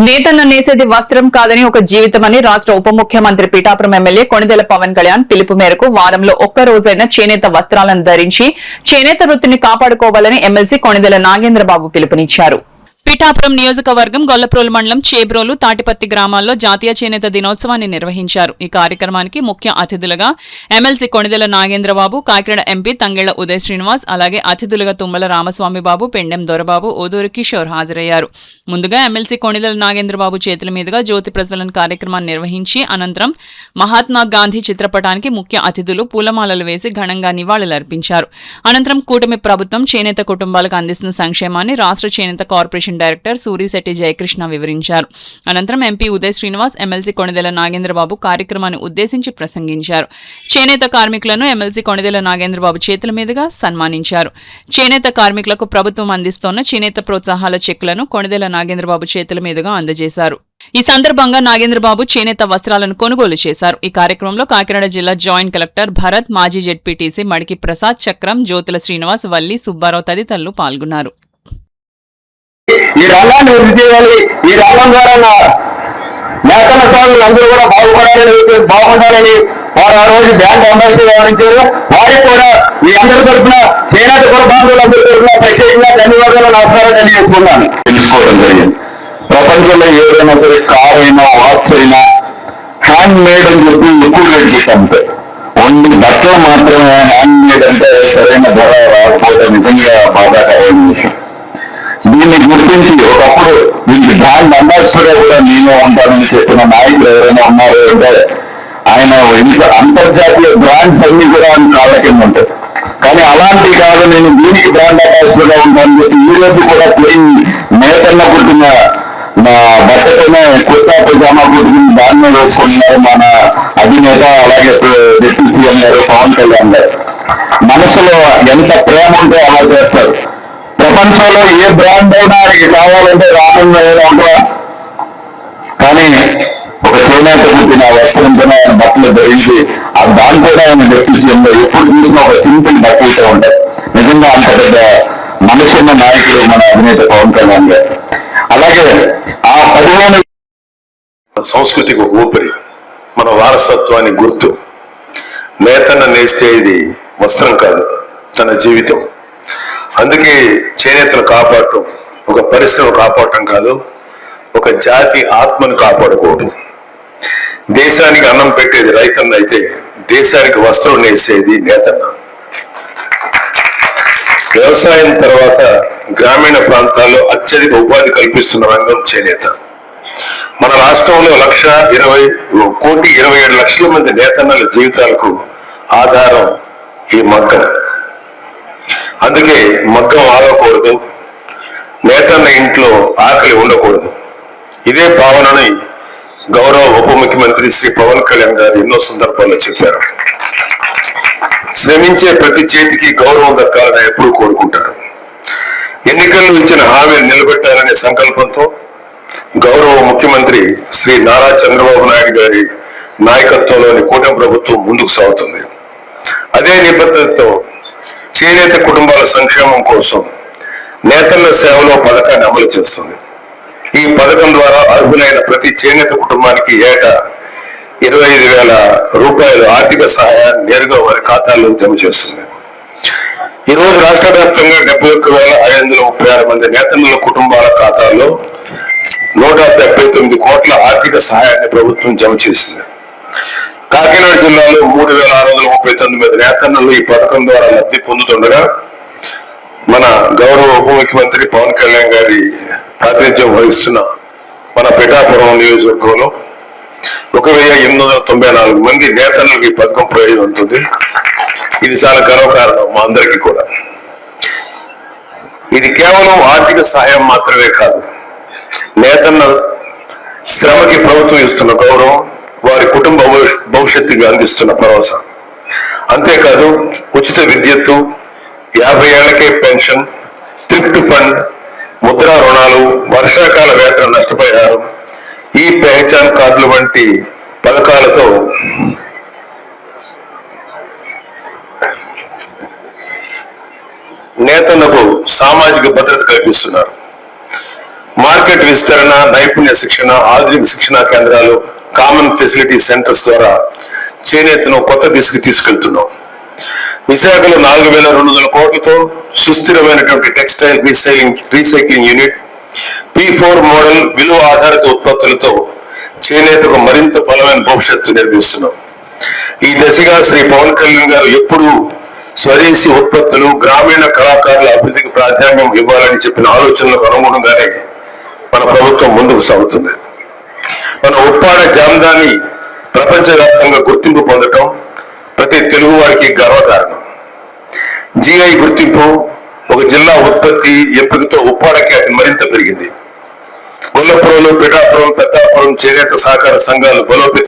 నేతన్న నేసేది వస్త్రం కాదని ఒక జీవితమని రాష్ట్ర ఉప ముఖ్యమంత్రి పీఠాపురం ఎమ్మెల్యే కొణిదెల పవన్ కళ్యాణ్ పిలుపు మేరకు వారంలో ఒక్క రోజైనా చేనేత వస్త్రాలను ధరించి చేనేత వృత్తిని కాపాడుకోవాలని ఎమ్మెల్సీ కొణిదెల నాగేంద్రబాబు పిలుపునిచ్చారు. పీఠాపురం నియోజకవర్గం గొల్లప్రోలు మండలం చేబ్రోలు తాటిపత్తి గ్రామాల్లో జాతీయ చేనేత దినోత్సవాన్ని నిర్వహించారు. ఈ కార్యక్రమానికి ముఖ్య అతిథులుగా ఎమ్మెల్సీ కొణిదెల నాగేంద్రబాబు, కాకినాడ ఎంపీ తంగెళ్ల ఉదయ్ శ్రీనివాస్, అలాగే అతిథులుగా తుమ్మల రామస్వామి బాబు, పెండెం దొరబాబు, ఓదూరు కిషోర్ హాజరయ్యారు. ముందుగా ఎమ్మెల్సీ కొణిదెల నాగేంద్రబాబు చేతుల మీదుగా జ్యోతి ప్రజ్వలన కార్యక్రమాన్ని నిర్వహించి అనంతరం మహాత్మా గాంధీ చిత్రపటానికి ముఖ్య అతిథులు పూలమాలలు వేసి ఘనంగా నివాళులర్పించారు. అనంతరం కూటమి ప్రభుత్వం చేనేత కుటుంబాలకు అందిస్తున్న సంక్షేమాన్ని రాష్ట్ర చేనేత కార్పొరేషన్ డైరెక్టర్ సూరిశెట్టి జయకృష్ణ వివరించారు. అనంతరం ఎంపీ ఉదయ్ శ్రీనివాస్, ఎమ్మెల్సీ కొణిదెల నాగేంద్రబాబు కార్యక్రమాన్ని ఉద్దేశించి ప్రసంగించారు. చేనేత కార్మికులను ఎమ్మెల్సీ కొణిదెల నాగేంద్రబాబు చేతుల మీదుగా సన్మానించారు. చేనేత కార్మికులకు ప్రభుత్వం అందిస్తోన్న చేనేత ప్రోత్సాహాల చెక్కులను కొణిదెల నాగేంద్రబాబు చేతుల మీదుగా అందజేశారు. ఈ సందర్భంగా నాగేంద్రబాబు చేనేత వస్త్రాలను కొనుగోలు చేశారు. ఈ కార్యక్రమంలో కాకినాడ జిల్లా జాయింట్ కలెక్టర్ భరత్, మాజీ జెడ్పీటీసీ మడికి ప్రసాద్, చక్రం, జ్యోతుల శ్రీనివాస్, వల్లి, సుబ్బారావు తదితరులు పాల్గొన్నారు. ఈ రంగాన్ని వృద్ధి చేయాలి. ఈ రంగం ద్వారా నేతల స్వాములు అందరూ కూడా బాగుండాలని వారు ఆ రోజు బ్యాంక్ అంబాసిడర్ వ్యవహరించారు. వారికి కూడా మీ అందరి తరఫున చేనేత కులబాంధువులందరి తరఫున ప్రత్యేకంగా ధన్యవాదాలు, నమస్కారాలు తెలియజేస్తున్నాను. తెలుసుకోవడం జరిగింది. ప్రపంచంలో ఏదైనా సరే కార్ అయినా వాచ్ అయినా హ్యాండ్ మేడ్ అని చెప్పి ఎక్కువ రేట్ చేశాను. ఓన్లీ బట్టలు మాత్రమే హ్యాండ్ మేడ్ అంటే సరైన ధర రాకపోవడం నిజంగా బాధాకరమైన విషయం. దీన్ని గుర్తించి ఒకప్పుడు వీరికి బ్రాండ్ అంబాసిడర్ కూడా నేనే ఉంటానని చెప్పిన నాయకులు ఎవరైనా ఉన్నారు అంటే ఆయన అంతర్జాతీయ బ్రాండ్స్ అన్ని కూడా ఆయన కాళ్ళ కింద ఉంటాయి. కానీ అలాంటి కాదు, నేను దీనికి బ్రాండ్ అంబాసిడర్ గా ఉంటానని చెప్పి ఈ రోజు కూడా ప్లెయిన్ నేతన్న పుట్టిన మా బట్టతోనే కుర్తా పైజామా పుట్టిన దాన్ని వేసుకుంటున్నారు మన అధినేత, అలాగే డిప్యూటీ సీఎం గారు పవన్ కళ్యాణ్ గారు. మనసులో ఎంత ప్రేమ ఉంటే అలా చేస్తారు. ప్రపంచంలో ఏ బ్రాండ్ అయినా ఆయనకి కావాలంటే రామంగా ఉంటా, కానీ ఒక చేనేత పుట్టిన వస్త్రంతోనే ఆయన బట్టలు ధరించి దాంతో ఆయన డిప్యూటీలో ఎప్పుడు చూసినా ఒక సింపుల్ బట్టలతో ఉంటాయి. నిజంగా అంత పెద్ద మనసున్న నాయకుడు మన అధినేత పవన్ కళ్యాణ్ గారు. అలాగే ఆ పరిమాణ సంస్కృతికి ఊపిరి, మన వారసత్వానికి గుర్తు. నేతన్న నేస్తే ఇది వస్త్రం కాదు, తన జీవితం. అందుకే చేనేతను కాపాడటం ఒక పరిశ్రమ కాపాడటం కాదు, ఒక జాతి ఆత్మను కాపాడుకోవడం. దేశానికి అన్నం పెట్టేది రైతన్న అయితే దేశానికి వస్త్రం నేసేది నేతన్న. వ్యవసాయం తర్వాత గ్రామీణ ప్రాంతాల్లో అత్యధిక ఉపాధి కల్పిస్తున్న రంగం చేనేత. మన రాష్ట్రంలో 1,27,00,000 మంది నేతన్నల జీవితాలకు ఆధారం ఈ మగ్గం. అందుకే మగ్గం ఆగకూడదు, నేతన్న ఇంట్లో ఆకలి ఉండకూడదు. ఇదే భావనని గౌరవ ఉప ముఖ్యమంత్రి శ్రీ పవన్ కళ్యాణ్ గారు ఎన్నో సందర్భాల్లో చెప్పారు. శ్రమించే ప్రతి చేతికి గౌరవం దక్కాలని ఎప్పుడు కోరుకుంటారు. ఎన్నికల్లో ఇచ్చిన హామీని నిలబెట్టాలనే సంకల్పంతో గౌరవ ముఖ్యమంత్రి శ్రీ నారా చంద్రబాబు నాయుడు గారి నాయకత్వంలోని కూటమి ప్రభుత్వం ముందుకు సాగుతుంది. అదే నిబద్ధతతో చేనేత కుటుంబాల సంక్షేమం కోసం నేతన్న సేవలో పథకాన్ని అమలు చేస్తుంది. ఈ పథకం ద్వారా అర్హులైన ప్రతి చేనేత కుటుంబానికి ఏటా 25,000 రూపాయలు ఆర్థిక సహాయాన్ని నేరుగా వారి ఖాతాల్లో జమ చేస్తుంది. ఈ రోజు రాష్ట్ర వ్యాప్తంగా 71,536 మంది నేతన్నల కుటుంబాల ఖాతాల్లో 179 కోట్ల ఆర్థిక సహాయాన్ని ప్రభుత్వం జమ చేసింది. కాకినాడ జిల్లాలో 3,639 నేతన్నలు ఈ పథకం ద్వారా లబ్ధి పొందుతుండగా మన గౌరవ ఉప ముఖ్యమంత్రి పవన్ కళ్యాణ్ గారి ప్రాతినిధ్యం వహిస్తున్న మన పీఠాపురం నియోజకవర్గంలో 1,894 మంది నేతన్నలకు ఈ పథకం ప్రయోజనం ఉంటుంది. ఇది చాలా గర్వకారణం మా అందరికీ కూడా. ఇది కేవలం ఆర్థిక సహాయం మాత్రమే కాదు, నేతన్న శ్రమకి ప్రభుత్వం ఇస్తున్న గౌరవం, వారి కుటుంబ భవిష్యత్తుకి అందిస్తున్న భరోసా. అంతేకాదు ఉచిత విద్యుత్తు, 50 ఏళ్లకే పెన్షన్, థ్రిఫ్ట్ ఫండ్, ముద్రా రుణాలు, వర్షాకాల వేతన నష్టపరిహారం, ఈ పెహచాన్ కార్డులు వంటి పథకాలతో నేతలకు సామాజిక భద్రత కల్పిస్తున్నారు. మార్కెట్ మార్కెట్ విస్తరణ, నైపుణ్య శిక్షణ, ఆధునిక శిక్షణా కేంద్రాలు, కామన్ ఫెసిలిటీ సెంటర్స్ ద్వారా చేనేతను కొత్త దిశకు తీసుకెళ్తున్నాం. విశాఖలో 4,200 కోట్లతో సుస్థిరమైనటువంటి textile recycling unit, P4 model విలువ ఆధారిత ఉత్పత్తులతో చేనేతకు మరింత బలమైన భవిష్యత్తు నిర్మిస్తున్నాం. ఈ దశగా శ్రీ పవన్ కళ్యాణ్ గారు ఎప్పుడూ స్వదేశీ ఉత్పత్తులు, గ్రామీణ కళాకారుల అభివృద్ధికి ప్రాధాన్యం ఇవ్వాలని చెప్పిన ఆలోచనలకు అనుగుణంగానే మన ప్రభుత్వం ముందుకు సాగుతుంది. మన ఉప్పాడ జామదాని ప్రపంచవ్యాప్తంగా గుర్తింపు పొందటం ప్రతి తెలుగు వారికి గర్వకారణం. GI గుర్తింపు, ఒక జిల్లా ఉత్పత్తి ఎంపికతో ఉప్పాడకి అది మరింత పెరిగింది. గొల్లపురంలో పిఠాపురం, పెద్దాపురం చేనేత సహకార సంఘాలు బలోపేతం